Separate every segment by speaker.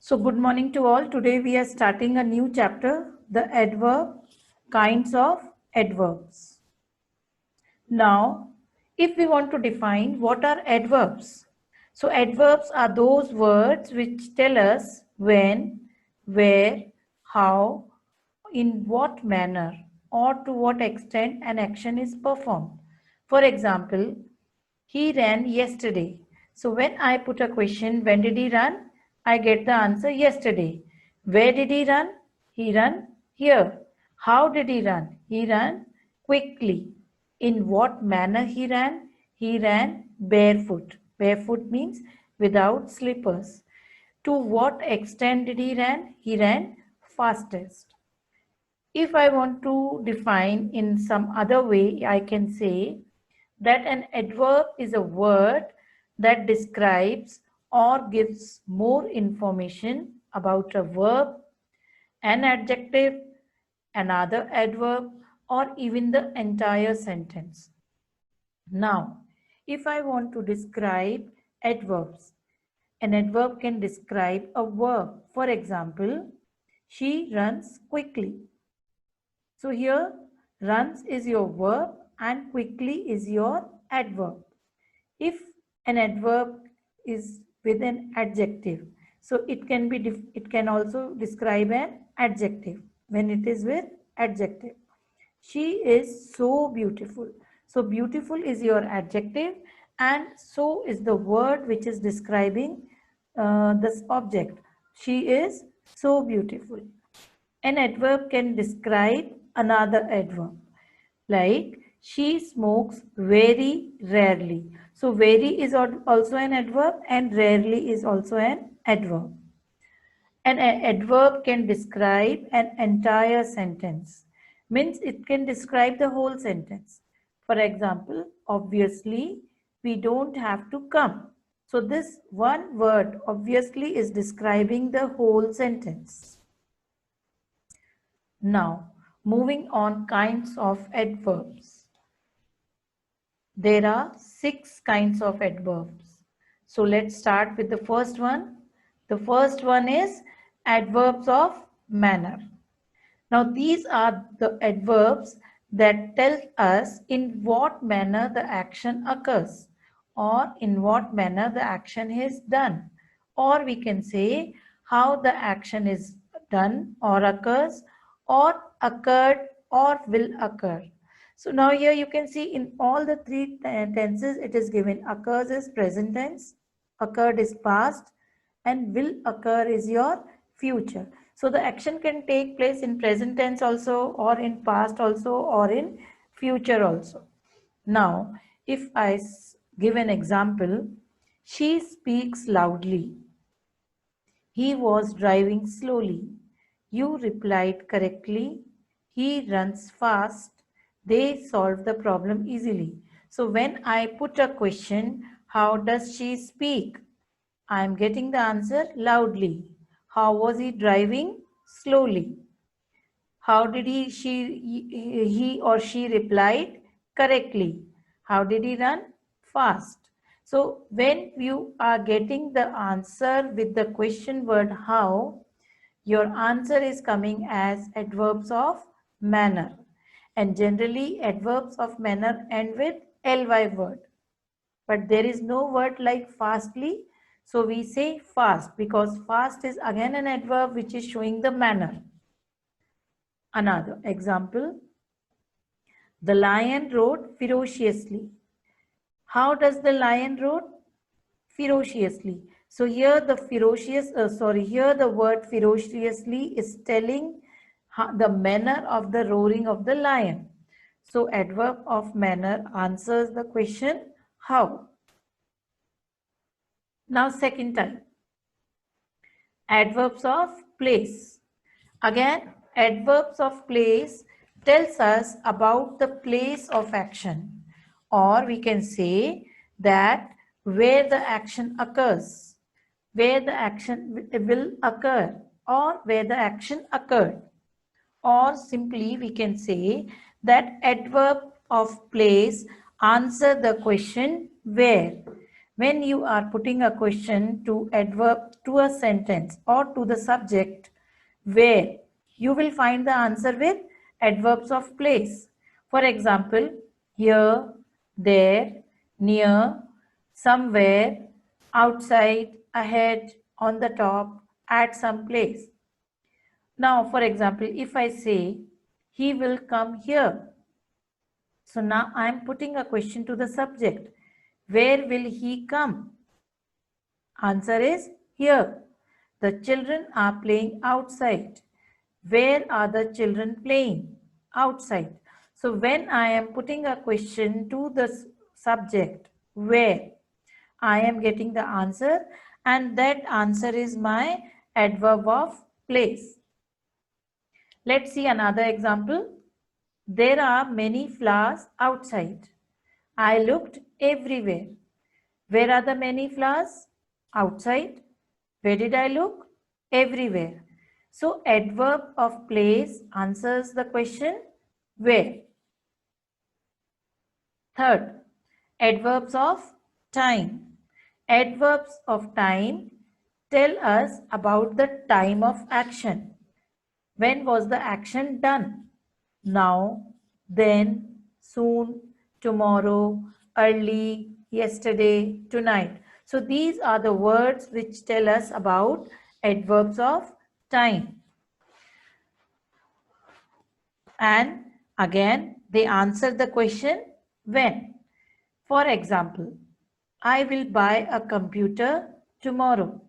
Speaker 1: So good morning to all. Today we are starting a new chapter, the adverb, kinds of adverbs. Now, if we want to define what are adverbs, so adverbs are those words which tell us when, where, how, in what manner, or to what extent an action is performed. For example, he ran yesterday. So when I put a question, when did he run? I get the answer yesterday. Where did he run? He ran here. How did he run? He ran quickly. In what manner he ran? He ran barefoot. Barefoot means without slippers. To what extent did he run? He ran fastest. If I want to define in some other way, I can say that an adverb is a word that describes or gives more information about a verb, an adjective, another adverb, or even the entire sentence. Now, if I want to describe adverbs, an adverb can describe a verb. For example, she runs quickly. So here, runs is your verb and quickly is your adverb. If an adverb is with an adjective, so it can also describe an adjective when it is with adjective. She is so beautiful. So beautiful is your adjective and so is the word which is describing this object. She is so beautiful. An adverb can describe another adverb. Like she smokes very rarely. So very is also an adverb and rarely is also an adverb. An adverb can describe an entire sentence. Means it can describe the whole sentence. For example, obviously, we don't have to come. So this one word obviously is describing the whole sentence. Now, moving on kinds of adverbs. There are 6 kinds of adverbs. So let's start with the first one. The first one is adverbs of manner. Now these are the adverbs that tell us in what manner the action occurs or in what manner the action is done, or we can say how the action is done or occurs or occurred or will occur. So now here you can see in all the 3 tenses it is given. Occurs is present tense, occurred is past, and will occur is your future. So the action can take place in present tense also or in past also or in future also. Now if I give an example, she speaks loudly. He was driving slowly. You replied correctly. He runs fast. They solved the problem easily. So when I put a question, how does she speak? I am getting the answer loudly. How was he driving? Slowly. How did he or she replied? Correctly. How did he run? Fast. So when you are getting the answer with the question word how, your answer is coming as adverbs of manner. And generally adverbs of manner end with ly word. But there is no word like fastly. So we say fast because fast is again an adverb which is showing the manner. Another example, the lion roared ferociously. How does the lion roar? Ferociously. So here the here the word ferociously is telling the manner of the roaring of the lion. So adverb of manner answers the question how. Now second type, adverbs of place. Again, adverbs of place tells us about the place of action, or we can say that where the action occurs, where the action will occur, or where the action occurred. Or simply we can say that adverb of place answer the question where. When you are putting a question to adverb to a sentence or to the subject, where, you will find the answer with adverbs of place. For example, here, there, near, somewhere, outside, ahead, on the top, at some place. Now, for example, if I say, he will come here. So now I am putting a question to the subject. Where will he come? Answer is here. The children are playing outside. Where are the children playing? Outside. So when I am putting a question to the subject, where, I am getting the answer, and that answer is my adverb of place. Let's see another example. There are many flowers outside. I looked everywhere. Where are the many flowers? Outside. Where did I look? Everywhere. So adverb of place answers the question where. Third, adverbs of time. Adverbs of time tell us about the time of action. When was the action done? Now, then, soon, tomorrow, early, yesterday, tonight. So these are the words which tell us about adverbs of time. And again, they answer the question when. For example, I will buy a computer tomorrow.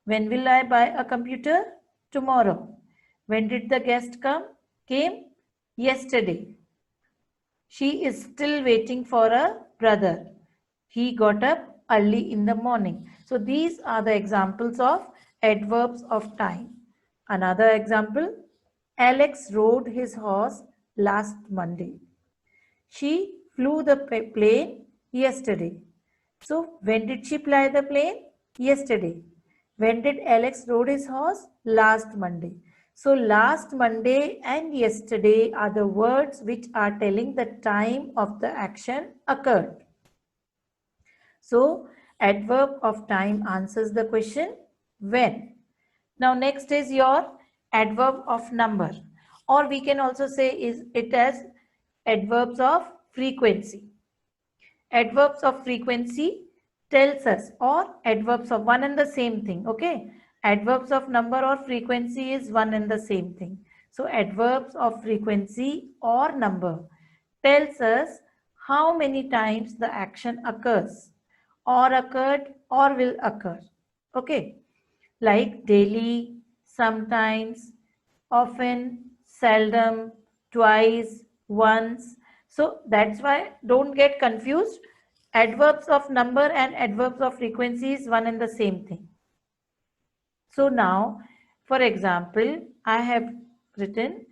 Speaker 1: When will I buy a computer? Tomorrow. When did the guest come? Came yesterday. She is still waiting for a brother. He got up early in the morning. So these are the examples of adverbs of time. Another example, Alex rode his horse last Monday. She flew the plane yesterday. So when did she fly the plane? Yesterday. When did Alex rode his horse? Last Monday. So last Monday and yesterday are the words which are telling the time of the action occurred. So adverb of time answers the question when. Now next is your adverb of number, or we can also say is it as adverbs of frequency. Adverbs of frequency tells us, or adverbs of one and the same thing, okay? Adverbs of number or frequency is one and the same thing. So adverbs of frequency or number tells us how many times the action occurs, or occurred, or will occur, okay? Like daily, sometimes, often, seldom, twice, once. So that's why don't get confused. Adverbs of number and adverbs of frequency is one and the same thing. So now, for example, I have written,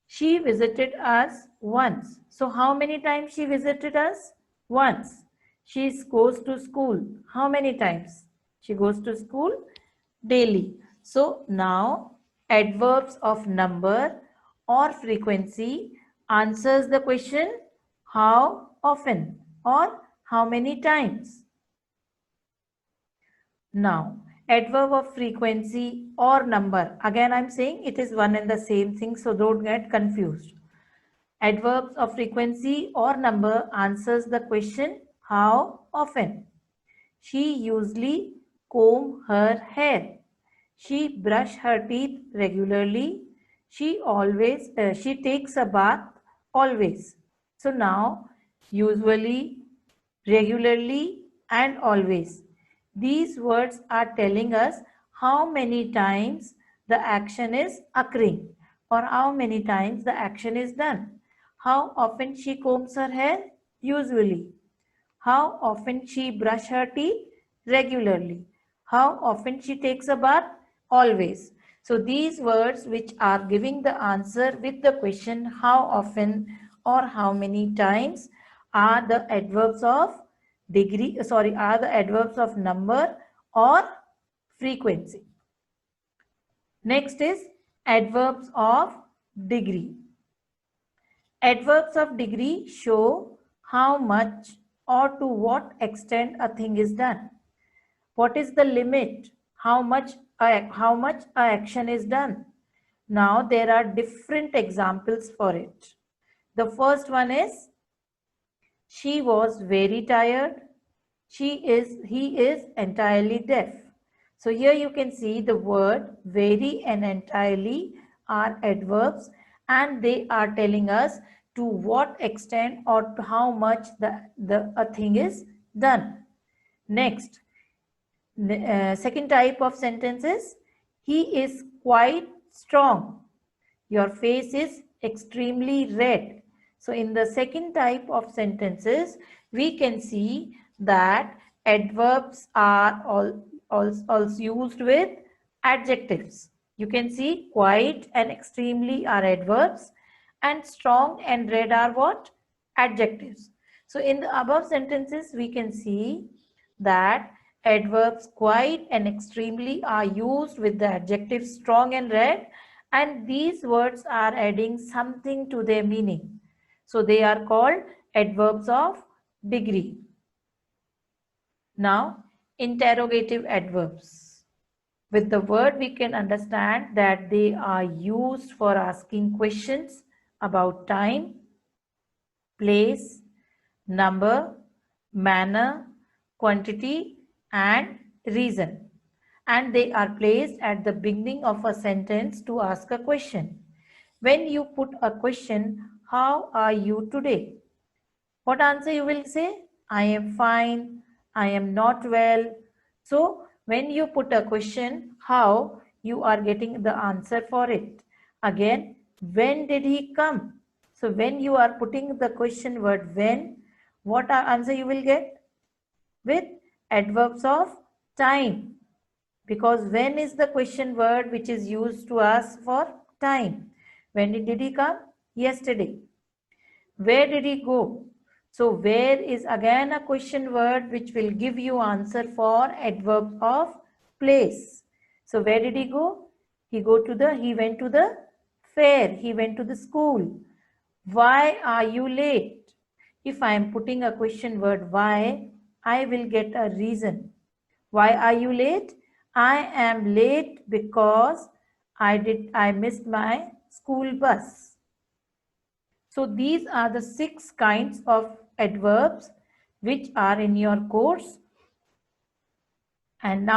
Speaker 1: she visited us once. So how many times she visited us? Once. She goes to school. How many times? She goes to school daily. So now adverbs of number or frequency answers the question how often or how many times. Now adverb of frequency or number, again I'm saying it is one and the same thing, so don't get confused. Adverbs of frequency or number answers the question how often. She usually comb her hair. She brush her teeth regularly. She takes a bath always. So now usually, regularly and always. These words are telling us how many times the action is occurring or how many times the action is done. How often she combs her hair? Usually. How often she brush her teeth? Regularly. How often she takes a bath? Always. So these words which are giving the answer with the question how often or how many times are the adverbs of are the adverbs of number or frequency. Next is adverbs of degree. Adverbs of degree show how much or to what extent a thing is done. What is the limit? How much a action is done? Now there are different examples for it. The first one is she was very tired. He is entirely deaf. So here you can see the word very and entirely are adverbs, and they are telling us to what extent or to how much a thing is done. Next, second type of sentence is he is quite strong. Your face is extremely red. So in the second type of sentences, we can see that adverbs are also used with adjectives. You can see quite and extremely are adverbs, and strong and red are what? Adjectives. So in the above sentences, we can see that adverbs quite and extremely are used with the adjectives strong and red, and these words are adding something to their meaning. So they are called adverbs of degree. Now, interrogative adverbs. With the word, we can understand that they are used for asking questions about time, place, number, manner, quantity, and reason. And they are placed at the beginning of a sentence to ask a question. When you put a question, how are you today? What answer you will say? I am fine, I am not well. So when you put a question, how, you are getting the answer for it. Again, when did he come? So when you are putting the question word when, what answer you will get? With adverbs of time. Because when is the question word which is used to ask for time. When did he come? Yesterday. Where did he go? So where is again a question word which will give you answer for adverb of place. So where did he go? He went to the fair. He went to the school. Why are you late? If I am putting a question word why, I will get a reason. Why are you late? I am late because I missed my school bus. So these are the 6 kinds of adverbs which are in your course. And now